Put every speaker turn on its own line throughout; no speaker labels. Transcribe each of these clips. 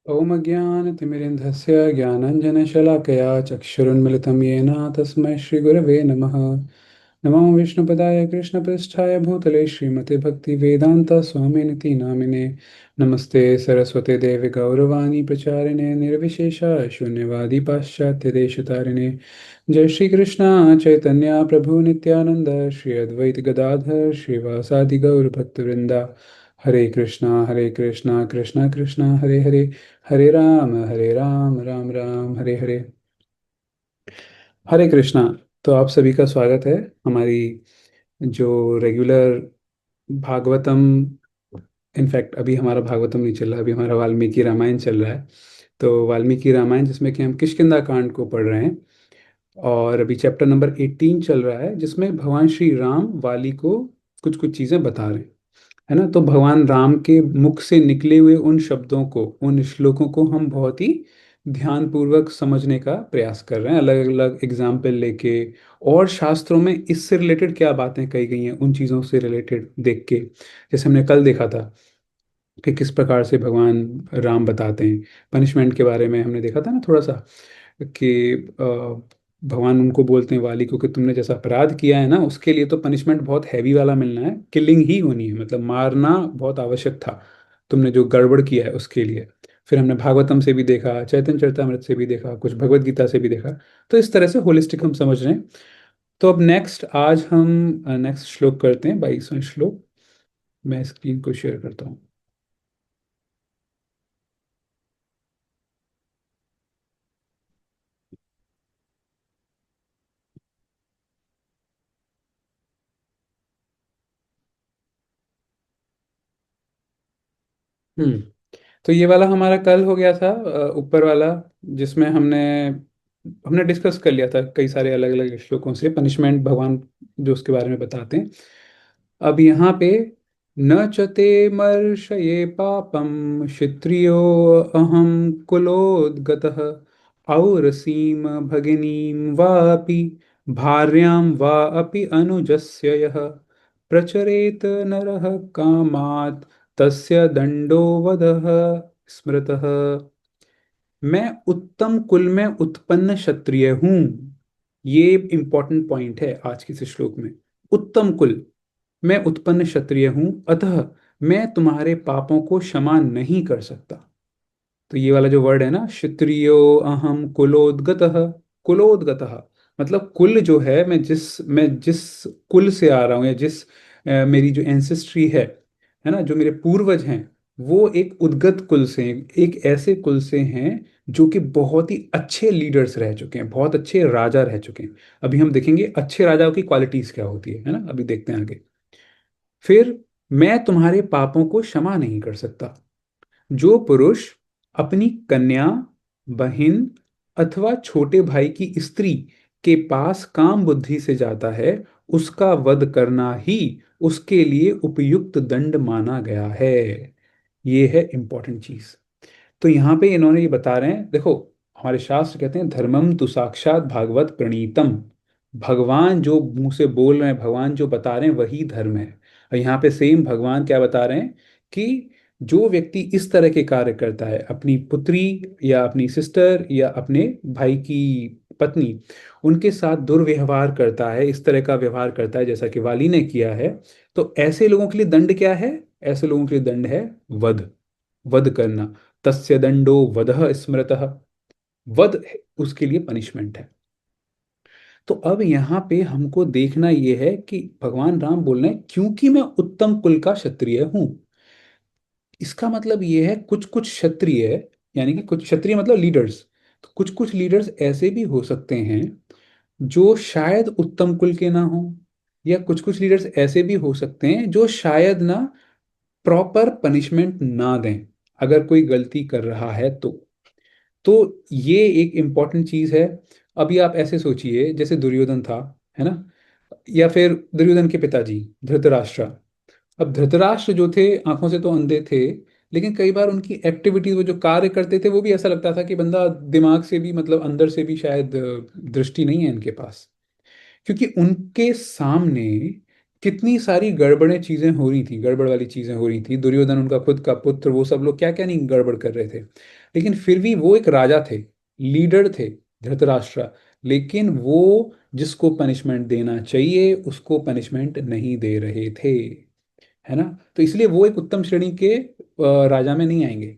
ॐ अज्ञानतिमिरिन्धस्य ज्ञानाञ्जनशलाकया चक्षुरुन्मिलितं येन तस्मै श्रीगुरवे नमः। नमो विष्णुपदाय कृष्णपृष्ठाय भूतले श्रीमते भक्तिवेदान्तस्वामिनिति नामिने। नमस्ते सरस्वते देवे गौरवाणी प्रचारिणे निर्विशेष शून्यवादी पाश्चात्यदेशतारिणे। जय श्री कृष्ण चैतन्य प्रभु नित्यानंद श्री अद्वैत गदाधर श्रीवासादि गौर भक्तवृंदा। हरे कृष्णा कृष्णा कृष्णा हरे हरे, हरे राम राम राम हरे हरे। हरे कृष्णा। तो आप सभी का स्वागत है हमारी जो रेगुलर भागवतम। इनफैक्ट अभी हमारा भागवतम नहीं चल रहा, अभी हमारा वाल्मीकि रामायण चल रहा है। तो वाल्मीकि रामायण जिसमें कि हम किष्किंधा कांड को पढ़ रहे हैं, और अभी चैप्टर नंबर 18 चल रहा है जिसमें भगवान श्री राम वाली को कुछ कुछ चीज़ें बता रहे हैं, है ना। तो भगवान राम के मुख से निकले हुए उन शब्दों को, उन श्लोकों को हम बहुत ही ध्यान पूर्वक समझने का प्रयास कर रहे हैं, अलग अलग एग्जाम्पल लेके। और शास्त्रों में इससे रिलेटेड क्या बातें कही गई हैं उन चीज़ों से रिलेटेड देख के, जैसे हमने कल देखा था कि किस प्रकार से भगवान राम बताते हैं। पनिशमेंट के बारे में हमने देखा था ना थोड़ा सा, कि भगवान उनको बोलते हैं वाली को कि तुमने जैसा अपराध किया है ना, उसके लिए तो पनिशमेंट बहुत हैवी वाला मिलना है, किलिंग ही होनी है, मतलब मारना बहुत आवश्यक था तुमने जो गड़बड़ किया है उसके लिए। फिर हमने भागवतम से भी देखा, चैतन्य चरितमृत से भी देखा, कुछ भगवत गीता से भी देखा। तो इस तरह से होलिस्टिक हम समझ रहे हैं। तो अब नेक्स्ट आज हम नेक्स्ट श्लोक करते हैं, 22वां श्लोक। मैं स्क्रीन को शेयर करता हूँ। हम्म। तो ये वाला हमारा कल हो गया था, ऊपर वाला, जिसमें हमने हमने डिस्कस कर लिया था कई सारे अलग अलग श्लोकों से पनिशमेंट भगवान जो उसके बारे में बताते हैं। अब यहाँ पे न चते मर्षये पापम क्षत्रियो अहम कुलोद्गतः औरसीम भगिनीं वापि भार्यां वा अपि अनुजस्य यः प्रचरेत नरः कामात् तस्य दंडो वधः स्मृतः। मैं उत्तम कुल में उत्पन्न क्षत्रिय हूं। ये इंपॉर्टेंट पॉइंट है आज के इस श्लोक में। उत्तम कुल मैं उत्पन्न क्षत्रिय हूं, अतः मैं तुम्हारे पापों को क्षमा नहीं कर सकता। तो ये वाला जो वर्ड है ना, क्षत्रियो अहम कुलोद्गतः। कुलोद्गतः मतलब कुल जो है, मैं जिस कुल से आ रहा हूँ, या जिस मेरी जो एंसेस्ट्री है ना, जो मेरे पूर्वज हैं, वो एक उद्गत कुल से हैं, एक ऐसे कुल से हैं जो कि बहुत ही अच्छे लीडर्स रह चुके हैं, बहुत अच्छे राजा रह चुके हैं। अभी हम देखेंगे अच्छे राजाओं की क्वालिटीज क्या होती है ना, अभी देखते हैं आगे। फिर मैं तुम्हारे पापों को क्षमा नहीं कर सकता। जो पुरुष अपनी कन्या, बहन अथवा छोटे भाई की स्त्री के पास काम बुद्धि से जाता है, उसका वध करना ही उसके लिए उपयुक्त दंड माना गया है। ये है इंपॉर्टेंट चीज। तो यहाँ पे इन्होंने ये बता रहे हैं, देखो, हमारे शास्त्र कहते हैं धर्मम तु साक्षात भागवत प्रणीतम। भगवान जो मुंह से बोल रहे हैं, भगवान जो बता रहे हैं वही धर्म है। और यहाँ पे सेम भगवान क्या बता रहे हैं कि जो व्यक्ति इस तरह के कार्य करता है, अपनी पुत्री या अपनी सिस्टर या अपने भाई की पत्नी, उनके साथ दुर्व्यवहार करता है, इस तरह का व्यवहार करता है जैसा कि वाली ने किया है, तो ऐसे लोगों के लिए दंड क्या है? ऐसे लोगों के लिए दंड है वध। वध करना। तस्य दंडो वधः स्मृतः। वध उसके लिए पनिशमेंट है। तो अब यहाँ पे हमको देखना यह है कि भगवान राम बोल रहे हैं क्योंकि मैं उत्तम कुल का क्षत्रिय हूं। इसका मतलब ये है कुछ कुछ क्षत्रिय, यानी कि कुछ क्षत्रिय मतलब लीडर्स, तो कुछ कुछ लीडर्स ऐसे भी हो सकते हैं जो शायद उत्तम कुल के ना हो, या कुछ कुछ लीडर्स ऐसे भी हो सकते हैं जो शायद ना प्रॉपर पनिशमेंट ना दें अगर कोई गलती कर रहा है तो ये एक इम्पॉर्टेंट चीज है। अभी आप ऐसे सोचिए जैसे दुर्योधन था, है ना, या फिर दुर्योधन के पिताजी धृतराष्ट्र। अब धृतराष्ट्र जो थे आंखों से तो अंधे थे, लेकिन कई बार उनकी एक्टिविटीज, वो जो कार्य करते थे, वो भी ऐसा लगता था कि बंदा दिमाग से भी, मतलब अंदर से भी शायद दृष्टि नहीं है इनके पास। क्योंकि उनके सामने कितनी सारी गड़बड़े चीजें हो रही थी, गड़बड़ वाली चीजें हो रही थी। दुर्योधन उनका खुद का पुत्र, वो सब लोग क्या क्या नहीं गड़बड़ कर रहे थे। लेकिन फिर भी वो एक राजा थे, लीडर थे, धृतराष्ट्र। लेकिन वो जिसको पनिशमेंट देना चाहिए उसको पनिशमेंट नहीं दे रहे थे, है ना। तो इसलिए वो एक उत्तम श्रेणी के राजा में नहीं आएंगे।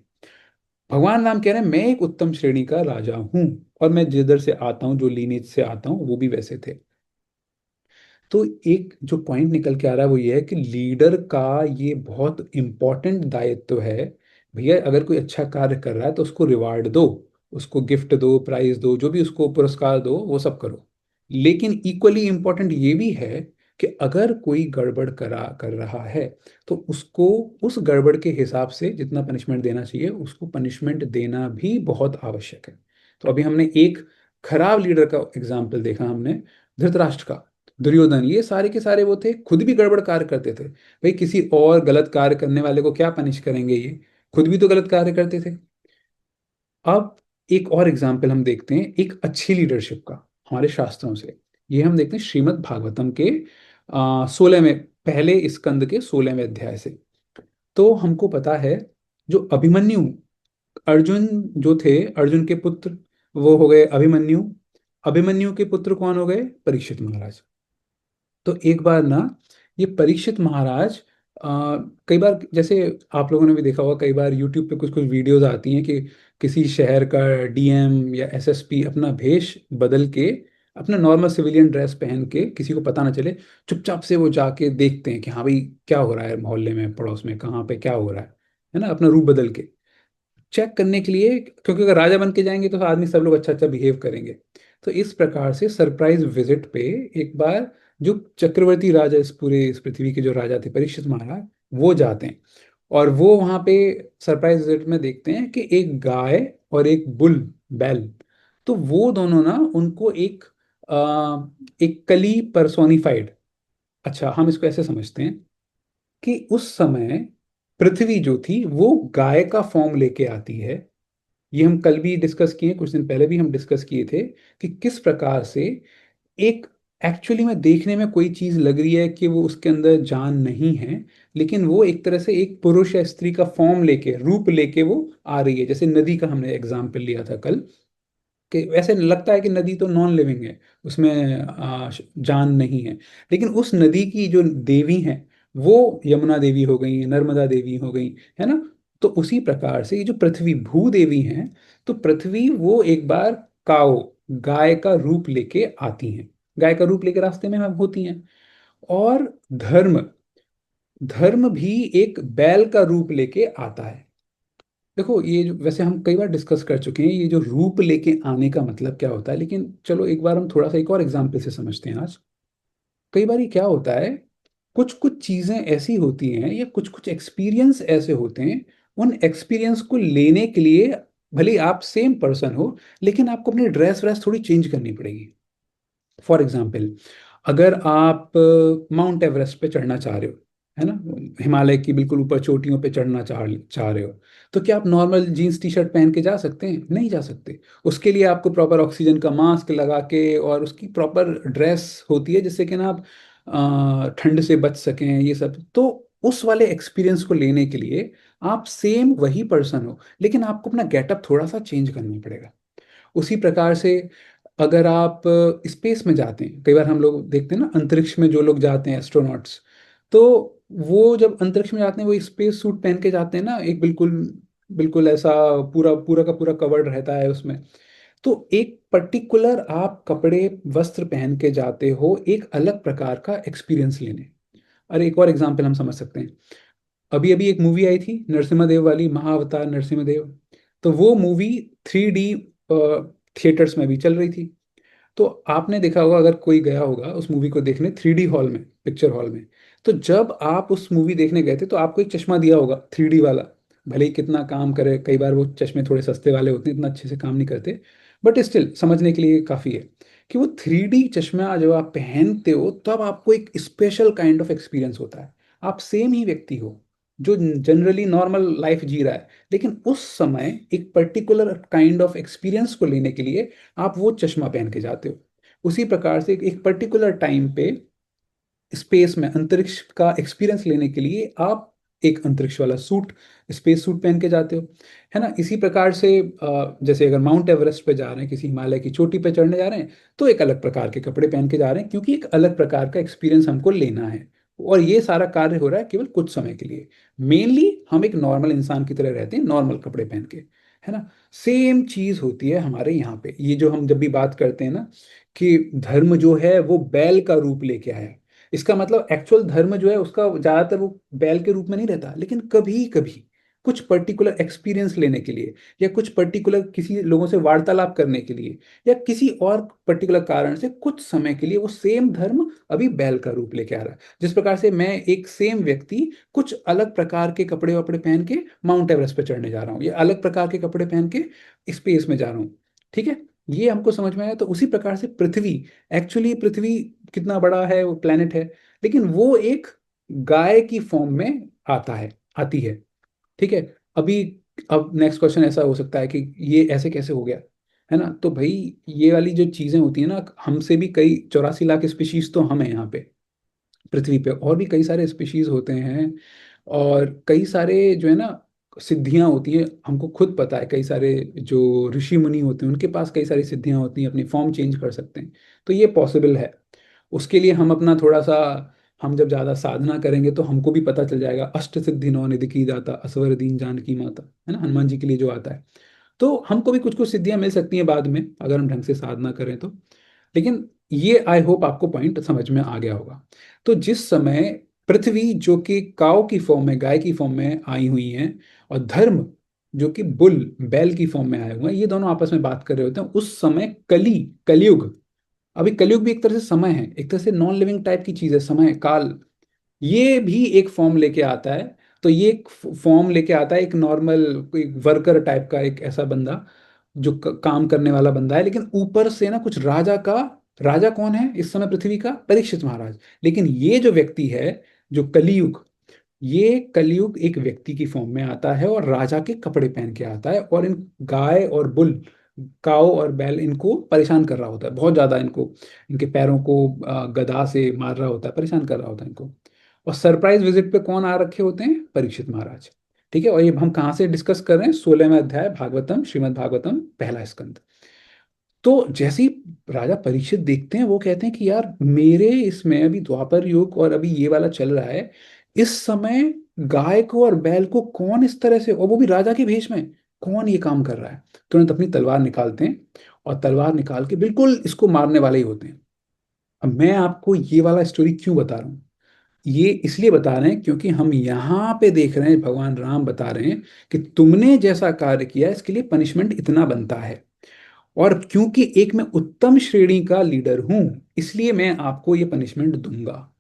भगवान राम कह रहे हैं मैं एक उत्तम श्रेणी का राजा हूं, और मैं जिधर से आता हूं, जो लीनेज से आता हूं, वो भी वैसे थे। तो एक जो पॉइंट निकल के आ रहा है वो ये है कि लीडर का ये बहुत इंपॉर्टेंट दायित्व है। भैया अगर कोई अच्छा कार्य कर रहा है तो उसको रिवार्ड दो, उसको गिफ्ट दो, प्राइज दो, जो भी उसको पुरस्कार दो वो सब करो। लेकिन इक्वली इंपॉर्टेंट ये भी है कि अगर कोई गड़बड़ कर रहा है तो उसको उस गड़बड़ के हिसाब से जितना पनिशमेंट देना चाहिए उसको पनिशमेंट देना भी बहुत आवश्यक है। तो अभी हमने एक खराब लीडर का एग्जाम्पल देखा, हमने धृतराष्ट्र का, दुर्योधन, ये सारे के सारे वो थे, खुद भी गड़बड़ कार्य करते थे। भाई किसी और गलत कार्य करने वाले को क्या पनिश करेंगे, ये खुद भी तो गलत कार्य करते थे। अब एक और एग्जाम्पल हम देखते हैं एक अच्छी लीडरशिप का हमारे शास्त्रों से। ये हम देखते हैं श्रीमद् भागवतम के 16वें, पहले स्कंद के 16वें अध्याय से। तो हमको पता है जो अभिमन्यु, अर्जुन जो थे, अर्जुन के पुत्र वो हो गए अभिमन्यु। अभिमन्यु के पुत्र कौन हो गए, परीक्षित महाराज। तो एक बार ना ये परीक्षित महाराज, कई बार जैसे आप लोगों ने भी देखा होगा, कई बार यूट्यूब पे कुछ कुछ वीडियोस आती हैं कि किसी शहर का डीएम या एसएसपी अपना भेष बदल के, अपना नॉर्मल सिविलियन ड्रेस पहन के, किसी को पता ना चले, चुपचाप से वो जाके देखते हैं कि हाँ भाई क्या हो रहा है मोहल्ले में, पड़ोस में, कहाँ पे क्या हो रहा है ना, अपना रूप बदल के चेक करने के लिए, क्योंकि अगर राजा बन के जाएंगे तो आदमी सब लोग अच्छा अच्छा बिहेव करेंगे। तो इस प्रकार से सरप्राइज विजिट पे एक बार जो चक्रवर्ती राजा, इस पूरे इस पृथ्वी के जो राजा थे, परीक्षित महाराज, वो जाते हैं। और वो वहां पे सरप्राइज विजिट में देखते हैं कि एक गाय और एक बुल, बैल, तो वो दोनों ना उनको एक कली परसोनिफाइड, अच्छा हम इसको ऐसे समझते हैं कि उस समय पृथ्वी जो थी वो गाय का फॉर्म लेके आती है। ये हम कल भी डिस्कस किए, कुछ दिन पहले भी हम डिस्कस किए थे कि किस प्रकार से एक, एक्चुअली में देखने में कोई चीज लग रही है कि वो उसके अंदर जान नहीं है, लेकिन वो एक तरह से एक पुरुष या स्त्री का फॉर्म लेके, रूप लेके वो आ रही है। जैसे नदी का हमने एग्जाम्पल लिया था कल, कि वैसे लगता है कि नदी तो नॉन लिविंग है, उसमें जान नहीं है, लेकिन उस नदी की जो देवी हैं वो यमुना देवी हो गई, नर्मदा देवी हो गई, है ना। तो उसी प्रकार से ये जो पृथ्वी भू देवी हैं, तो पृथ्वी वो एक बार काओ, गाय का रूप लेके आती हैं, गाय का रूप लेके रास्ते में होती हैं। और धर्म, धर्म भी एक बैल का रूप लेके आता है। देखो ये जो, वैसे हम कई बार डिस्कस कर चुके हैं ये जो रूप लेके आने का मतलब क्या होता है, लेकिन चलो एक बार हम थोड़ा सा एक और एग्जाम्पल से समझते हैं आज। कई बार ये क्या होता है, कुछ कुछ चीजें ऐसी होती हैं या कुछ कुछ एक्सपीरियंस ऐसे होते हैं, उन एक्सपीरियंस को लेने के लिए भले ही आप सेम पर्सन हो, लेकिन आपको अपनी ड्रेस व्रेस थोड़ी चेंज करनी पड़ेगी। फॉर एग्जाम्पल, अगर आप माउंट एवरेस्ट पे चढ़ना चाह रहे हो, है ना, हिमालय की बिल्कुल ऊपर चोटियों पे चढ़ना चाह रहे हो, तो क्या आप नॉर्मल जीन्स टी शर्ट पहन के जा सकते हैं, नहीं जा सकते। उसके लिए आपको प्रॉपर ऑक्सीजन का मास्क लगा के, और उसकी प्रॉपर ड्रेस होती है जिससे कि ना आप ठंड से बच सकें, ये सब। तो उस वाले एक्सपीरियंस को लेने के लिए आप सेम वही पर्सन हो, लेकिन आपको अपना गेटअप थोड़ा सा चेंज करना पड़ेगा। उसी प्रकार से अगर आप स्पेस में जाते हैं, कई बार हम लोग देखते हैं ना अंतरिक्ष में जो लोग जाते हैं, एस्ट्रोनॉट्स, तो वो जब अंतरिक्ष में जाते हैं वो स्पेस सूट पहन के जाते हैं ना, एक बिल्कुल बिल्कुल ऐसा पूरा पूरा का पूरा कवर्ड रहता है उसमें। तो एक पर्टिकुलर आप कपड़े, वस्त्र पहन के जाते हो एक अलग प्रकार का एक्सपीरियंस लेने। अरे एक और एग्जांपल हम समझ सकते हैं, अभी अभी एक मूवी आई थी नरसिम्हा वाली, महाअवतार नरसिम्हा। तो वो मूवी 3D थिएटर्स में भी चल रही थी। तो आपने देखा होगा, अगर कोई गया होगा उस मूवी को देखने 3D हॉल में, पिक्चर हॉल में, तो जब आप उस मूवी देखने गए थे तो आपको एक चश्मा दिया होगा 3D वाला। भले ही कितना काम करे, कई बार वो चश्मे थोड़े सस्ते वाले होते हैं, इतना अच्छे से काम नहीं करते, बट स्टिल समझने के लिए काफ़ी है कि वो 3D चश्मा जब आप पहनते हो तब आपको एक स्पेशल काइंड ऑफ एक्सपीरियंस होता है। आप सेम ही व्यक्ति हो जो जनरली नॉर्मल लाइफ जी रहा है, लेकिन उस समय एक पर्टिकुलर काइंड ऑफ एक्सपीरियंस को लेने के लिए आप वो चश्मा पहन के जाते हो। उसी प्रकार से एक पर्टिकुलर टाइम पे स्पेस में, अंतरिक्ष का एक्सपीरियंस लेने के लिए आप एक अंतरिक्ष वाला सूट, स्पेस सूट पहन के जाते हो, है ना। इसी प्रकार से जैसे अगर माउंट एवरेस्ट पे जा रहे हैं, किसी हिमालय की चोटी पे चढ़ने जा रहे हैं, तो एक अलग प्रकार के कपड़े पहन के जा रहे हैं, क्योंकि एक अलग प्रकार का एक्सपीरियंस हमको लेना है। और ये सारा कार्य हो रहा है केवल कुछ समय के लिए। मेनली हम एक नॉर्मल इंसान की तरह रहते हैं, नॉर्मल कपड़े पहन के, है ना। सेम चीज होती है हमारे यहाँ पे। ये जो हम जब भी बात करते हैं ना कि धर्म जो है वो बैल का रूप लेके आया, इसका मतलब एक्चुअल धर्म जो है उसका ज्यादातर वो बैल के रूप में नहीं रहता, लेकिन कभी कभी कुछ पर्टिकुलर एक्सपीरियंस लेने के लिए, या कुछ पर्टिकुलर किसी लोगों से वार्तालाप करने के लिए, या किसी और पर्टिकुलर कारण से कुछ समय के लिए वो सेम धर्म अभी बैल का रूप लेके आ रहा है। जिस प्रकार से मैं एक सेम व्यक्ति कुछ अलग प्रकार के कपड़े वपड़े पहन के माउंट एवरेस्ट पे चढ़ने जा रहा हूँ, या अलग प्रकार के कपड़े पहन के स्पेस में जा रहा हूँ, ठीक है। ये हमको समझ में आया। तो उसी प्रकार से पृथ्वी, एक्चुअली पृथ्वी कितना बड़ा है, वो प्लेनेट है, लेकिन वो एक गाय की फॉर्म में आता है, आती है, ठीक है। अभी अब नेक्स्ट क्वेश्चन ऐसा हो सकता है कि ये ऐसे कैसे हो गया, है ना। तो भाई ये वाली जो चीजें होती है ना, हमसे भी कई 84 लाख स्पीशीज तो हम हैं यहाँ पे पृथ्वी पे, और भी कई सारे स्पीशीज होते हैं, और कई सारे जो है ना सिद्धियां होती हैं। हमको खुद पता है, कई सारे जो ऋषि मुनि होते हैं उनके पास कई सारी सिद्धियां होती हैं, अपनी फॉर्म चेंज कर सकते हैं। तो ये पॉसिबल है। उसके लिए हम अपना थोड़ा सा, हम जब ज़्यादा साधना करेंगे तो हमको भी पता चल जाएगा। अष्ट सिद्धि नौ निधि की दाता असवर दीन जानकी माता, है ना, हनुमान जी के लिए जो आता है। तो हमको भी कुछ कुछ सिद्धियां मिल सकती हैं बाद में, अगर हम ढंग से साधना करें तो। लेकिन ये आई होप आपको पॉइंट समझ में आ गया होगा। तो जिस समय पृथ्वी जो कि काव की फॉर्म में, गाय की फॉर्म में आई हुई है, और धर्म जो कि बुल, बैल की फॉर्म में आए हुए हैं, ये दोनों आपस में बात कर रहे होते हैं, उस समय कलयुग, अभी कलयुग भी एक तरह से समय है, एक तरह से नॉन लिविंग टाइप की चीज है, समय काल, ये भी एक फॉर्म लेके आता है। तो ये एक फॉर्म लेके आता है, एक नॉर्मल कोई वर्कर टाइप का, एक ऐसा बंदा जो काम करने वाला बंदा है, लेकिन ऊपर से ना कुछ राजा का, राजा कौन है इस समय पृथ्वी का? परीक्षित महाराज। लेकिन ये जो व्यक्ति है, जो कलियुग, ये कलयुग एक व्यक्ति की फॉर्म में आता है, और राजा के कपड़े पहन के आता है, और इन गाय और बुल, काओ और बैल, इनको परेशान कर रहा होता है बहुत ज्यादा, इनको, इनके पैरों को गदा से मार रहा होता है, परेशान कर रहा होता है इनको। और सरप्राइज विजिट पे कौन आ रखे होते हैं? परीक्षित महाराज, ठीक है। और ये हम कहाँ से डिस्कस कर रहे हैं? 16वें अध्याय भागवतम, श्रीमद् भागवतम, पहला स्कंद। तो जैसे ही राजा परीक्षित देखते हैं, वो कहते हैं कि यार मेरे इसमें अभी द्वापर युग और अभी ये वाला चल रहा है, इस समय गाय को और बैल को कौन इस तरह से, और वो भी राजा के भेष में, कौन ये काम कर रहा है? तुरंत अपनी तलवार निकालते हैं, और तलवार निकाल के बिल्कुल इसको मारने वाले ही होते हैं। अब मैं आपको ये वाला स्टोरी क्यों बता रहा हूँ? ये इसलिए बता रहे हैं क्योंकि हम यहाँ पे देख रहे हैं, भगवान राम बता रहे हैं कि तुमने जैसा कार्य किया इसके लिए पनिशमेंट इतना बनता है। और क्योंकि एक मैं उत्तम श्रेणी का लीडर हूं, इसलिए मैं आपको ये पनिशमेंट दूंगा।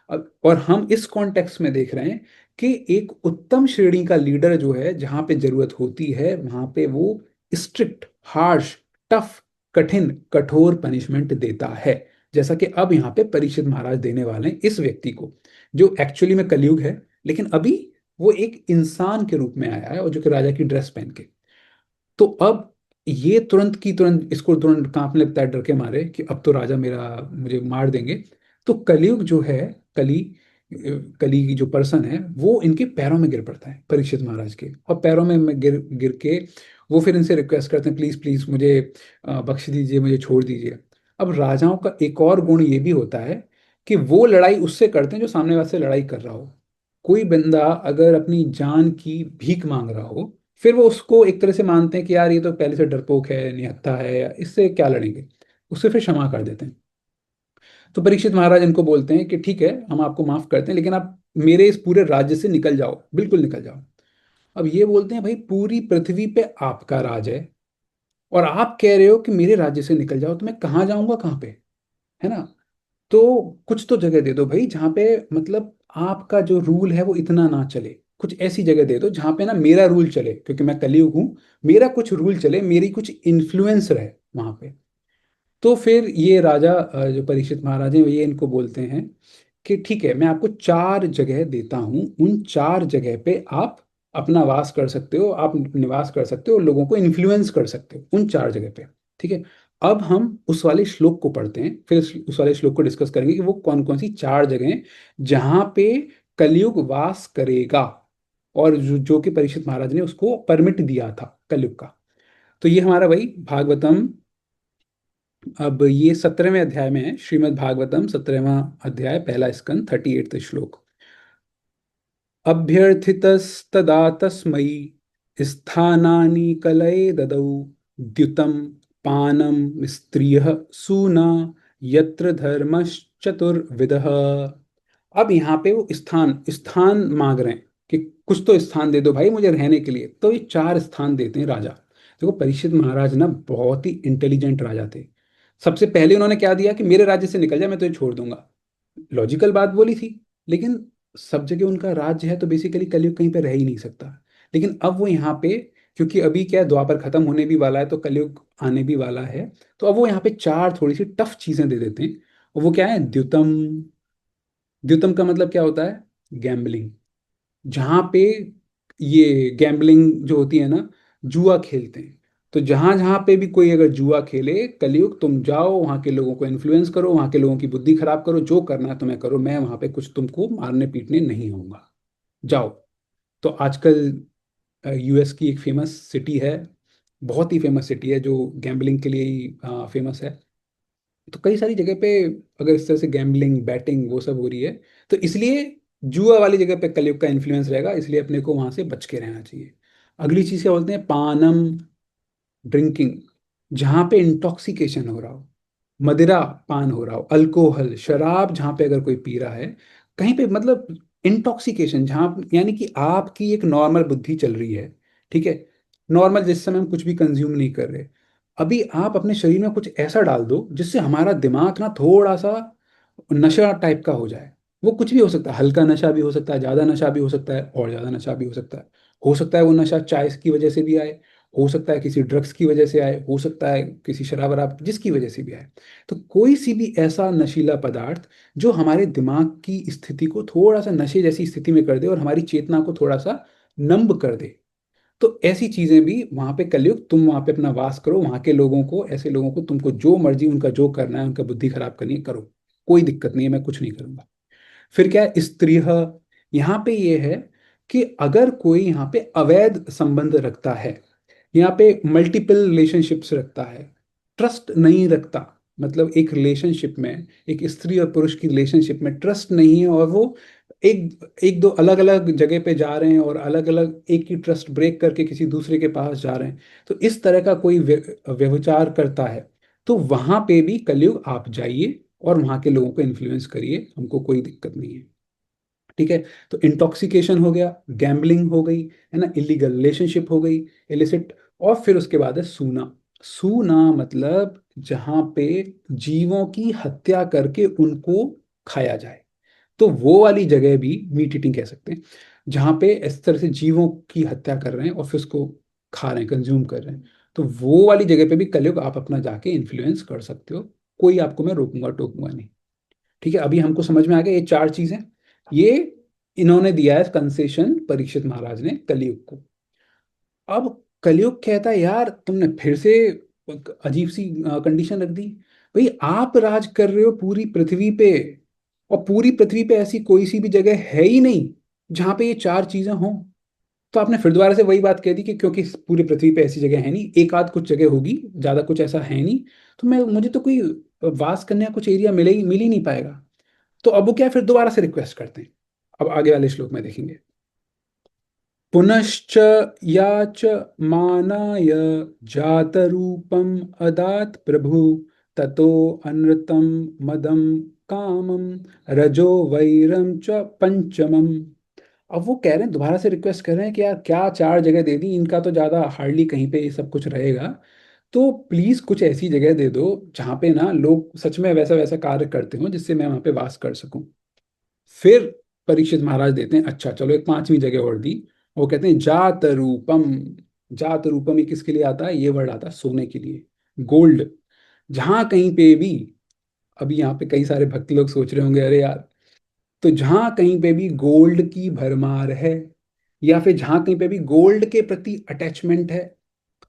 अब और हम इस कॉन्टेक्स्ट में देख रहे हैं कि एक उत्तम श्रेणी का लीडर जो है, जहां पे जरूरत होती है वहां पे वो स्ट्रिक्ट, हार्श, टफ, कठिन, कठोर पनिशमेंट देता है। जैसा कि अब यहाँ पे परीक्षित महाराज देने वाले हैं इस व्यक्ति को, जो एक्चुअली में कलयुग है, लेकिन अभी वो एक इंसान के रूप में आया है, और जो कि राजा की ड्रेस पहन के। तो अब ये तुरंत की तुरंत इसको तुरंत कांपने लगता है डर के मारे कि अब तो राजा मेरा, मुझे मार देंगे। तो कलयुग जो है, कली, कली की जो पर्सन है, वो इनके पैरों में गिर पड़ता है, परीक्षित महाराज के, और पैरों में गिर गिर के वो फिर इनसे रिक्वेस्ट करते हैं, प्लीज प्लीज मुझे बख्श दीजिए, मुझे छोड़ दीजिए। अब राजाओं का एक और गुण ये भी होता है कि वो लड़ाई उससे करते हैं जो सामने वाले से लड़ाई कर रहा हो। कोई बंदा अगर अपनी जान की भीख मांग रहा हो, फिर वो उसको एक तरह से मानते हैं कि यार ये तो पहले से डरपोक है, निहत्था है, या इससे क्या लड़ेंगे, उससे फिर क्षमा कर देते हैं। तो परीक्षित महाराज इनको बोलते हैं कि ठीक है, हम आपको माफ करते हैं, लेकिन आप मेरे इस पूरे राज्य से निकल जाओ, बिल्कुल निकल जाओ। अब ये बोलते हैं भाई पूरी पृथ्वी पे आपका राज है, और आप कह रहे हो कि मेरे राज्य से निकल जाओ, तो मैं कहाँ जाऊंगा, कहाँ पे, है ना। तो कुछ तो जगह दे दो भाई, जहाँ पे मतलब आपका जो रूल है वो इतना ना चले। कुछ ऐसी जगह दे दो जहाँ पे ना मेरा रूल चले, क्योंकि मैं कलयुग हूँ, मेरा कुछ रूल चले, मेरी कुछ इन्फ्लुएंस रहे वहां पे। तो फिर ये राजा जो परीक्षित महाराज हैं, ये इनको बोलते हैं कि ठीक है, मैं आपको 4 जगह देता हूँ, उन 4 जगह पे आप अपना वास कर सकते हो, आप निवास कर सकते हो, लोगों को इन्फ्लुएंस कर सकते हो उन 4 जगह पे, ठीक है। अब हम उस वाले श्लोक को पढ़ते हैं, फिर उस वाले श्लोक को डिस्कस करेंगे कि वो कौन कौन सी 4 जगह हैं जहां पे कलयुग वास करेगा। और जो कि परीक्षित महाराज ने उसको परमिट दिया था कलयुग का। तो ये हमारा भाई भागवतम। अब ये 17वें अध्याय में है, श्रीमद् भागवतम 17वां अध्याय, पहला स्कंद, 38वां श्लोक। अभ्यर्थितस्तदा तस्मै स्थानानि कलये ददौ द्युतं पानं स्त्रियः सूना यत्र धर्मश्चतुर्विधः। अब यहाँ पे वो स्थान स्थान मांग रहे हैं कि कुछ तो स्थान दे दो भाई मुझे रहने के लिए। तो ये 4 स्थान देते हैं राजा। देखो परीक्षित महाराज ना बहुत ही इंटेलिजेंट राजा थे। सबसे पहले उन्होंने क्या दिया कि मेरे राज्य से निकल जा, मैं तुझे छोड़ दूंगा। लॉजिकल बात बोली थी, लेकिन सब जगह उनका राज्य है तो बेसिकली कलयुग कहीं पे रह ही नहीं सकता। लेकिन अब वो यहाँ पे, क्योंकि अभी क्या है, द्वापर खत्म होने भी वाला है तो कलयुग आने भी वाला है। तो अब वो यहाँ पे 4 थोड़ी सी टफ चीजें दे देते हैं। और वो क्या है? द्युतम। द्युतम का मतलब क्या होता है? गैम्बलिंग। जहाँ पे ये गैम्बलिंग जो होती है ना, जुआ खेलते हैं। तो जहां जहां पे भी कोई अगर जुआ खेले कलयुग, तुम जाओ वहां के लोगों को इन्फ्लुएंस करो, वहां के लोगों की बुद्धि खराब करो, जो करना है तुम्हें करो, मैं वहां पे कुछ तुमको मारने पीटने नहीं आऊंगा, जाओ। तो आजकल यूएस की एक फेमस सिटी है, बहुत ही फेमस सिटी है जो गैम्बलिंग के लिए ही फेमस है। तो कई सारी जगह पे अगर इस तरह से गैम्बलिंग बैटिंग वो सब हो रही है, तो इसलिए जुआ वाली जगह पे कलयुग का इन्फ्लुएंस रहेगा, इसलिए अपने को वहां से बच के रहना चाहिए। अगली चीज क्या बोलते हैं? पानम, ड्रिंकिंग। जहां पे इंटॉक्सिकेशन हो रहा हो, मदिरा पान हो रहा हो, अल्कोहल शराब जहां पे अगर कोई पी रहा है कहीं पे, मतलब इंटॉक्सिकेशन जहां, यानी कि आपकी एक नॉर्मल बुद्धि चल रही है, ठीक है, नॉर्मल जिस समय हम कुछ भी कंज्यूम नहीं कर रहे, अभी आप अपने शरीर में कुछ ऐसा डाल दो जिससे हमारा दिमाग ना थोड़ा सा नशा टाइप का हो जाए। वो कुछ भी हो सकता है, हल्का नशा भी हो सकता है, ज़्यादा नशा भी हो सकता है, और ज़्यादा नशा भी हो सकता है। हो सकता है वो नशा चाय की वजह से भी आए, हो सकता है किसी ड्रग्स की वजह से आए, हो सकता है किसी शराब वराब जिसकी वजह से भी आए। तो कोई सी भी ऐसा नशीला पदार्थ जो हमारे दिमाग की स्थिति को थोड़ा सा नशे जैसी स्थिति में कर दे और हमारी चेतना को थोड़ा सा नंब कर दे, तो ऐसी चीजें भी वहां पे कलयुग, तुम वहां पे अपना वास करो, वहां के लोगों को, ऐसे लोगों को तुमको जो मर्जी उनका जो करना है, उनका बुद्धि खराब करनी है करो, कोई दिक्कत नहीं है, मैं कुछ नहीं करूंगा। फिर क्या है? स्त्रीह। यहाँ पे ये है कि अगर कोई यहाँ पे अवैध संबंध रखता है, यहाँ पे मल्टीपल रिलेशनशिप्स रखता है, ट्रस्ट नहीं रखता, मतलब एक रिलेशनशिप में, एक स्त्री और पुरुष की रिलेशनशिप में ट्रस्ट नहीं है, और वो एक एक दो अलग अलग जगह पे जा रहे हैं और अलग अलग एक ही ट्रस्ट ब्रेक करके किसी दूसरे के पास जा रहे हैं, तो इस तरह का कोई व्यभिचार करता है, तो वहां पे भी कलयुग आप जाइए और वहां के लोगों को इन्फ्लुएंस करिए, हमको कोई दिक्कत नहीं है। ठीक है। तो इंटॉक्सिकेशन हो गया, गैम्बलिंग हो गई, है ना, इलीगल रिलेशनशिप हो गई, इलिसिट। और फिर उसके बाद है सूना। सूना मतलब जहां पे जीवों की हत्या करके उनको खाया जाए, तो वो वाली जगह भी मीट ईटिंग कह सकते हैं। जहां पे इस तरह से जीवों की हत्या कर रहे हैं और फिर उसको खा रहे हैं, कंज्यूम कर रहे हैं, तो वो वाली जगह पे भी कलयुग आप अपना जाके इन्फ्लुएंस कर सकते हो। कोई आपको मैं रोकूंगा टोकूंगा नहीं। ठीक है, अभी हमको समझ में आ गया ये 4 चीजें। ये इन्होंने दिया है कंसेशन परीक्षित महाराज ने कलयुग को। अब कलयुग कहता है यार तुमने फिर से अजीब सी कंडीशन रख दी। भाई आप राज कर रहे हो पूरी पृथ्वी पे, और पूरी पृथ्वी पे ऐसी कोई सी भी जगह है ही नहीं जहां पे ये 4 चीजें हों। तो आपने फिर दोबारा से वही बात कह दी कि क्योंकि इस पूरी पृथ्वी पे ऐसी जगह है नहीं, एक आध कुछ जगह होगी, ज्यादा कुछ ऐसा है नहीं, तो मैं मुझे तो कोई वास करने का कुछ एरिया मिल ही नहीं पाएगा। तो अब वो क्या है, फिर दोबारा से रिक्वेस्ट करते हैं। अब आगे वाले श्लोक में देखेंगे। पुनश्च या च मानाय जातरूपम अदात प्रभु ततो अनृतम मदम कामम रजो वैरम च पंचमम। अब वो कह रहे हैं, दोबारा से रिक्वेस्ट कर रहे हैं कि यार क्या 4 जगह दे दी, इनका तो ज्यादा हार्डली कहीं पे ये सब कुछ रहेगा, तो प्लीज कुछ ऐसी जगह दे दो जहाँ पे ना लोग सच में वैसा वैसा कार्य करते हो जिससे मैं वहां पे वास कर सकूं। फिर परीक्षित महाराज देते हैं, अच्छा चलो एक 5वीं जगह और दी। वो कहते हैं जात रूपम। जात रूपम ये किसके लिए आता है? ये वर्ड आता है सोने के लिए, गोल्ड। जहां कहीं पे भी, अभी यहाँ पे कई सारे भक्त लोग सोच रहे होंगे अरे यार, तो जहां कहीं पे भी गोल्ड की भरमार है, या फिर जहां कहीं पे भी गोल्ड के प्रति अटैचमेंट है,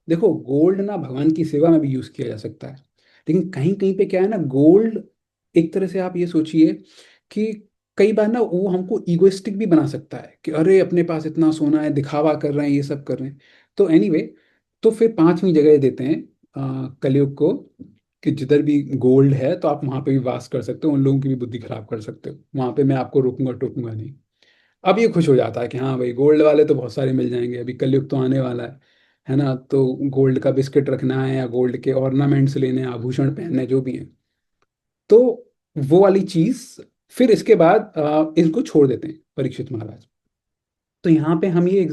देखो गोल्ड ना भगवान की सेवा में भी यूज किया जा सकता है, लेकिन कहीं कहीं पे क्या है ना, गोल्ड एक तरह से आप ये सोचिए कि कई बार ना वो हमको ईगोइस्टिक भी बना सकता है कि अरे अपने पास इतना सोना है, दिखावा कर रहे हैं, ये सब कर रहे हैं। तो एनीवे, तो फिर पांचवी जगह देते हैं कलयुग को, कि जिधर भी गोल्ड है तो आप वहां पे भी वास कर सकते हो, उन लोगों की भी बुद्धि खराब कर सकते हो, वहां पे मैं आपको रोकूंगा टोकूंगा नहीं। अब ये खुश हो जाता है कि हाँ भाई, गोल्ड वाले तो बहुत सारे मिल जाएंगे, अभी कलयुग तो आने वाला है ना, तो गोल्ड का बिस्किट रखना है या गोल्ड के ऑर्नामेंट्स लेने हैं, आभूषण पहनने हैं, जो भी है। तो वो वाली चीज, फिर इसके बाद इनको छोड़ देते हैं परीक्षित महाराज। तो यहाँ पे हम ये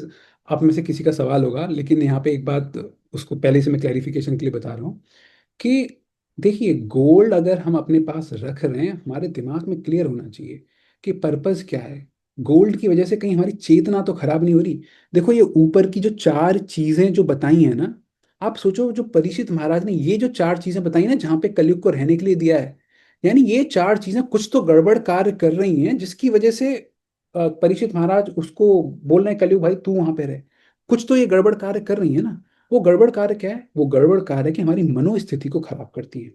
आप में से किसी का सवाल होगा, लेकिन यहाँ पे एक बात, उसको पहले से मैं क्लैरिफिकेशन के लिए बता रहा हूँ कि देखिए, गोल्ड अगर हम अपने पास रख रहे हैं, हमारे दिमाग में क्लियर होना चाहिए कि पर्पस क्या है। गोल्ड की वजह से कहीं हमारी चेतना तो खराब नहीं हो रही। देखो, ये ऊपर की जो चार चीजें जो बताई हैं ना, आप सोचो, जो परीक्षित महाराज ने ये जो चार चीजें बताई ना, जहाँ पे कलयुग को रहने के लिए दिया है, यानी ये चार चीजें कुछ तो गड़बड़ कार्य कर रही हैं, जिसकी वजह से परीक्षित महाराज उसको बोल रहे हैं, कलयुग भाई तू वहां पे रहे। कुछ तो ये गड़बड़ कार्य कर रही है ना। वो गड़बड़ कार्य क्या है? वो गड़बड़ कार्य है कि हमारी मनोस्थिति को खराब करती है।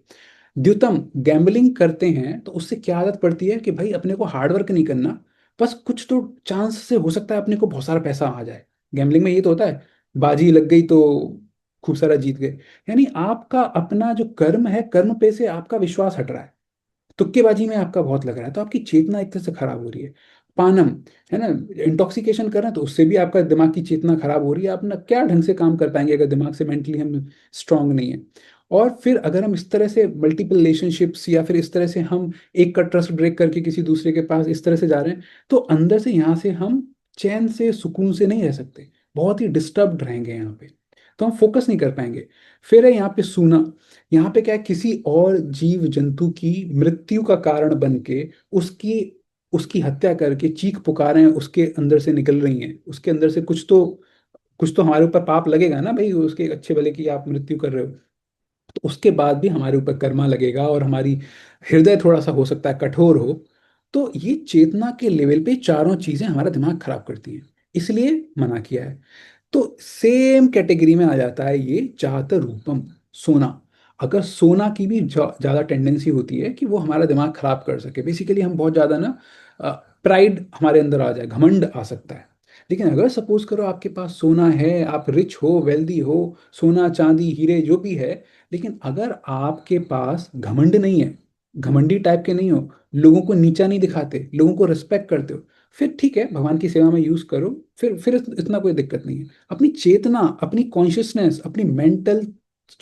द्युतम, गैम्बलिंग करते हैं तो उससे क्या आदत पड़ती है कि भाई अपने को हार्डवर्क नहीं करना, बस कुछ तो चांस से हो सकता है अपने को बहुत सारा पैसा आ जाए। गैम्बलिंग में ये तो होता है, बाजी लग गई तो खूब सारा जीत गए। यानी आपका अपना जो कर्म है, कर्म पे से आपका विश्वास हट रहा है, तुक्केबाजी में आपका बहुत लग रहा है, तो आपकी चेतना एक तरह से खराब हो रही है। पानम, है ना, इंटॉक्सिकेशन कर रहे हैं तो उससे भी आपका दिमाग की चेतना खराब हो रही है। आप ना क्या ढंग से काम कर पाएंगे अगर दिमाग से मेंटली हम स्ट्रांग नहीं है। और फिर अगर हम इस तरह से मल्टीपल रिलेशनशिप्स, या फिर इस तरह से हम एक का ट्रस्ट ब्रेक करके किसी दूसरे के पास इस तरह से जा रहे हैं, तो अंदर से यहाँ से हम चैन से सुकून से नहीं रह सकते, बहुत ही डिस्टर्ब्ड रहेंगे यहाँ पे, तो हम फोकस नहीं कर पाएंगे। फिर है यहाँ पे सूना। यहाँ पे क्या है, किसी और जीव जंतु की मृत्यु का कारण बन के उसकी उसकी हत्या करके चीख पुकारें उसके अंदर से निकल रही हैं, उसके अंदर से कुछ तो हमारे ऊपर पाप लगेगा ना भाई, उसके अच्छे भले की आप मृत्यु कर रहे हो, तो उसके बाद भी हमारे ऊपर कर्मा लगेगा, और हमारी हृदय थोड़ा सा हो सकता है कठोर हो। तो ये चेतना के लेवल पे चारों चीजें हमारा दिमाग खराब करती हैं, इसलिए मना किया है। तो सेम कैटेगरी में आ जाता है ये चाहत रूपम, सोना। अगर सोना की भी ज्यादा टेंडेंसी होती है कि वो हमारा दिमाग खराब कर सके, बेसिकली हम बहुत ज्यादा ना, प्राइड हमारे अंदर आ जाए, घमंड आ सकता है। लेकिन अगर सपोज करो आपके पास सोना है, आप रिच हो, वेल्दी हो, सोना चांदी हीरे जो भी है, लेकिन अगर आपके पास घमंड नहीं है, घमंडी टाइप के नहीं हो, लोगों को नीचा नहीं दिखाते, लोगों को रिस्पेक्ट करते हो, फिर ठीक है, भगवान की सेवा में यूज करो, फिर इतना कोई दिक्कत नहीं है। अपनी चेतना, अपनी कॉन्शियसनेस, अपनी मेंटल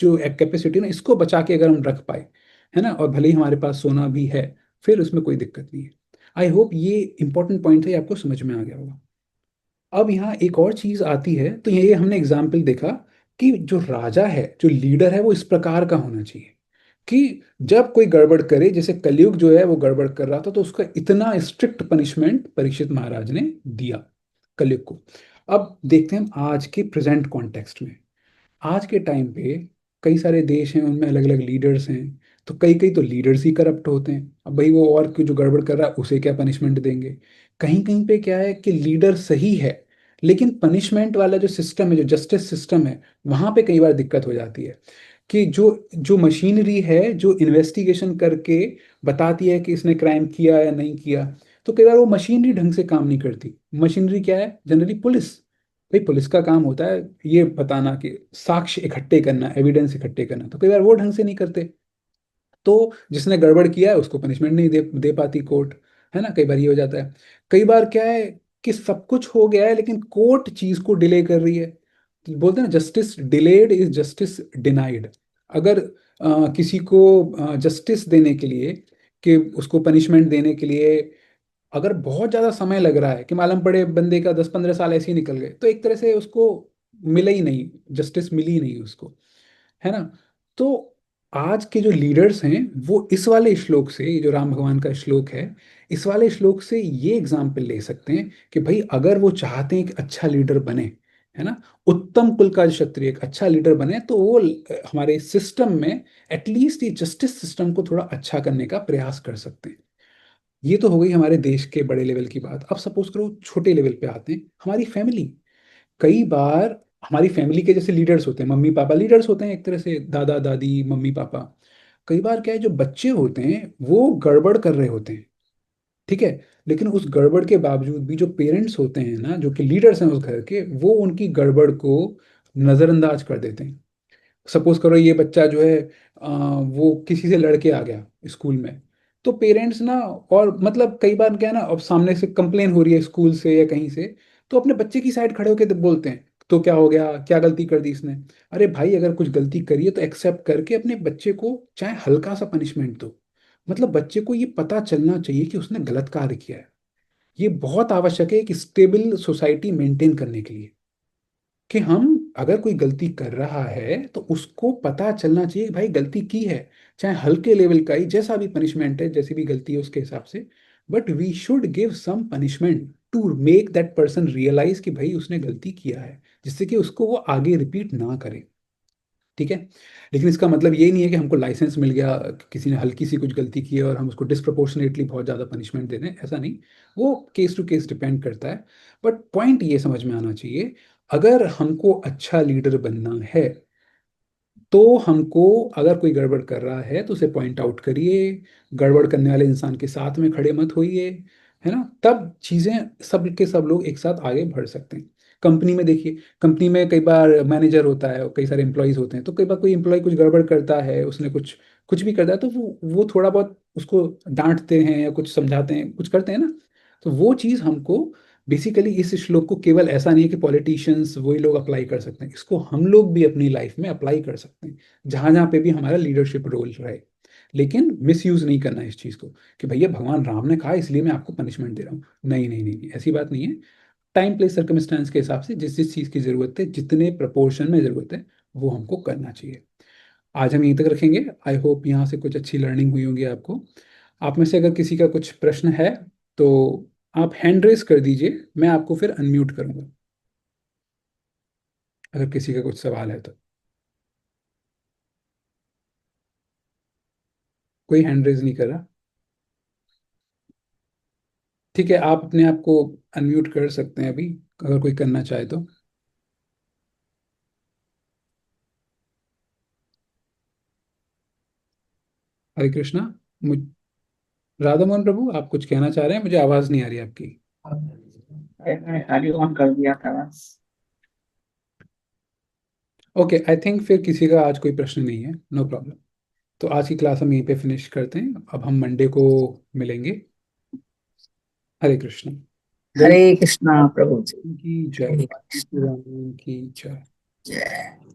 जो कैपेसिटी ना, इसको बचा के अगर हम रख पाए, है ना, और भले ही हमारे पास सोना भी है, फिर उसमें कोई दिक्कत नहीं है। आई होप ये इंपॉर्टेंट पॉइंट है, ये आपको समझ में आ गया होगा। अब यहाँ एक और चीज आती है, तो ये हमने एग्जाम्पल देखा कि जो राजा है, जो लीडर है, वो इस प्रकार का होना चाहिए कि जब कोई गड़बड़ करे, जैसे कलयुग जो है वो गड़बड़ कर रहा था, तो उसका इतना स्ट्रिक्ट पनिशमेंट परीक्षित महाराज ने दिया कलयुग को। अब देखते हैं हम आज के प्रेजेंट कॉन्टेक्स्ट में। आज के टाइम पे कई सारे देश हैं, उनमें अलग अलग लीडर्स हैं, तो कई कई तो लीडर्स ही करप्ट होते हैं। अब भाई वो और जो गड़बड़ कर रहा है उसे क्या पनिशमेंट देंगे? कहीं कहीं पे क्या है कि लीडर सही है, लेकिन पनिशमेंट वाला जो सिस्टम है, जो जस्टिस सिस्टम है, वहां पे कई बार दिक्कत हो जाती है कि जो जो मशीनरी है, जो इन्वेस्टिगेशन करके बताती है कि इसने क्राइम किया या नहीं किया, तो कई बार वो मशीनरी ढंग से काम नहीं करती। मशीनरी क्या है? Generally police. भाई पुलिस का काम होता है ये बताना कि साक्ष्य इकट्ठे करना, एविडेंस इकट्ठे करना, तो कई बार वो ढंग से नहीं करते, तो जिसने गड़बड़ किया है उसको पनिशमेंट नहीं दे दे पाती कोर्ट, है ना, कई बार ये हो जाता है। कई बार क्या है कि सब कुछ हो गया है, लेकिन कोर्ट चीज को डिले कर रही है। तो बोलते हैं ना, justice delayed is justice denied. अगर किसी को जस्टिस देने के लिए, कि उसको पनिशमेंट देने के लिए अगर बहुत ज्यादा समय लग रहा है, कि मालूम पड़े बंदे का 10-15 साल ऐसे ही निकल गए, तो एक तरह से उसको मिला ही नहीं, जस्टिस मिली नहीं उसको, है ना। तो आज के जो लीडर्स हैं, वो इस वाले श्लोक से, ये जो राम भगवान का श्लोक है, इस वाले श्लोक से ये एग्जाम्पल ले सकते हैं कि भाई अगर वो चाहते हैं कि अच्छा लीडर बने, है ना, उत्तम कुल का क्षत्रिय एक अच्छा लीडर बने, तो वो हमारे सिस्टम में एटलीस्ट ये जस्टिस सिस्टम को थोड़ा अच्छा करने का प्रयास कर सकते हैं। ये तो हो गई हमारे देश के बड़े लेवल की बात। अब सपोज करो छोटे लेवल पे आते हैं, हमारी फैमिली। कई बार हमारी फैमिली के जैसे लीडर्स होते हैं, मम्मी पापा लीडर्स होते हैं एक तरह से, दादा दादी मम्मी पापा। कई बार क्या है, जो बच्चे होते हैं वो गड़बड़ कर रहे होते हैं, ठीक है। लेकिन उस गड़बड़ के बावजूद भी जो पेरेंट्स होते हैं ना, जो कि लीडर्स हैं उस घर के, वो उनकी गड़बड़ को नज़रअंदाज कर देते हैं। सपोज करो ये बच्चा जो है वो किसी से लड़के आ गया स्कूल में, तो पेरेंट्स ना, और मतलब कई बार क्या है ना, अब सामने से कंप्लेन हो रही है स्कूल से या कहीं से, तो अपने बच्चे की साइड खड़े होकर बोलते हैं, तो क्या हो गया, क्या गलती कर दी इसने। अरे भाई, अगर कुछ गलती करी है तो एक्सेप्ट करके अपने बच्चे को चाहे हल्का सा पनिशमेंट दो। मतलब बच्चे को ये पता चलना चाहिए कि उसने गलत कार्य किया है। ये बहुत आवश्यक है एक स्टेबल सोसाइटी मेंटेन करने के लिए, कि हम अगर कोई गलती कर रहा है तो उसको पता चलना चाहिए कि भाई गलती की है, चाहे हल्के लेवल का ही जैसा भी पनिशमेंट है, जैसी भी गलती है उसके हिसाब से, but we should give some punishment to make that person realise कि भाई उसने गलती किया है, जिससे कि उसको वो आगे रिपीट ना करे। ठीक है। लेकिन इसका मतलब ये नहीं है कि हमको लाइसेंस मिल गया, किसी ने हल्की सी कुछ गलती की है और हम उसको डिस्प्रपोर्शनेटली बहुत ज़्यादा पनिशमेंट दे दें, ऐसा नहीं। वो केस टू केस डिपेंड करता है। बट पॉइंट ये समझ में आना चाहिए, अगर हमको अच्छा लीडर बनना है तो हमको, अगर कोई गड़बड़ कर रहा है तो उसे पॉइंट आउट करिए, गड़बड़ करने वाले इंसान के साथ में खड़े मत होइए, है ना। तब चीज़ें, सब के सब लोग एक साथ आगे बढ़ सकते हैं। कंपनी में देखिए, कंपनी में कई बार मैनेजर होता है और कई सारे एम्प्लॉयज़ होते हैं, तो कई बार कोई एम्प्लॉय कुछ गड़बड़ करता है, उसने कुछ कुछ भी करता है, तो वो थोड़ा बहुत उसको डांटते हैं या कुछ समझाते हैं, कुछ करते हैं ना। तो वो चीज़ हमको बेसिकली, इस श्लोक को केवल ऐसा नहीं है कि पॉलिटिशियंस वही लोग अप्लाई कर सकते हैं, इसको हम लोग भी अपनी लाइफ में अप्लाई कर सकते हैं, जहां जहां पे भी हमारा लीडरशिप रोल रहे। लेकिन मिस यूज नहीं करना है इस चीज को, कि भैया भगवान राम ने कहा इसलिए मैं आपको पनिशमेंट दे रहा हूँ। नहीं नहीं नहीं नहीं, ऐसी बात नहीं है। टाइम प्लेस सर्कमस्टेंस के हिसाब से जिस जिस चीज की जरूरत है, जितने प्रपोर्शन में जरूरत है, वो हमको करना चाहिए। आज हम यहीं तक रखेंगे। आई होप यहाँ से कुछ अच्छी लर्निंग हुई होगी आपको। आप में से अगर किसी का कुछ प्रश्न है तो आप हैंड रेस कर दीजिए, मैं आपको फिर अनम्यूट करूंगा, अगर किसी का कुछ सवाल है तो। कोई हैंड रेज नहीं कर रहा? ठीक है, आप अपने आप को अनम्यूट कर सकते हैं अभी, अगर कोई करना चाहे तो। हरे कृष्णा। मुझ राधा मोहन प्रभु, आप कुछ कहना चाह रहे हैं? मुझे आवाज़ नहीं आ रही आपकी।
मैंने खाली ऑन कर दिया था बस।
ओके, आई थिंक फिर किसी का आज कोई प्रश्न नहीं है, नो प्रॉब्लम। तो आज की क्लास हम यहीं पे फिनिश करते हैं, अब हम मंडे को मिलेंगे। हरे कृष्ण। गौ
हरे कृष्णा प्रभु जी।
की जय।
हरे
वाल्मीकि
कृष्णा
रामायण की जय।
जय।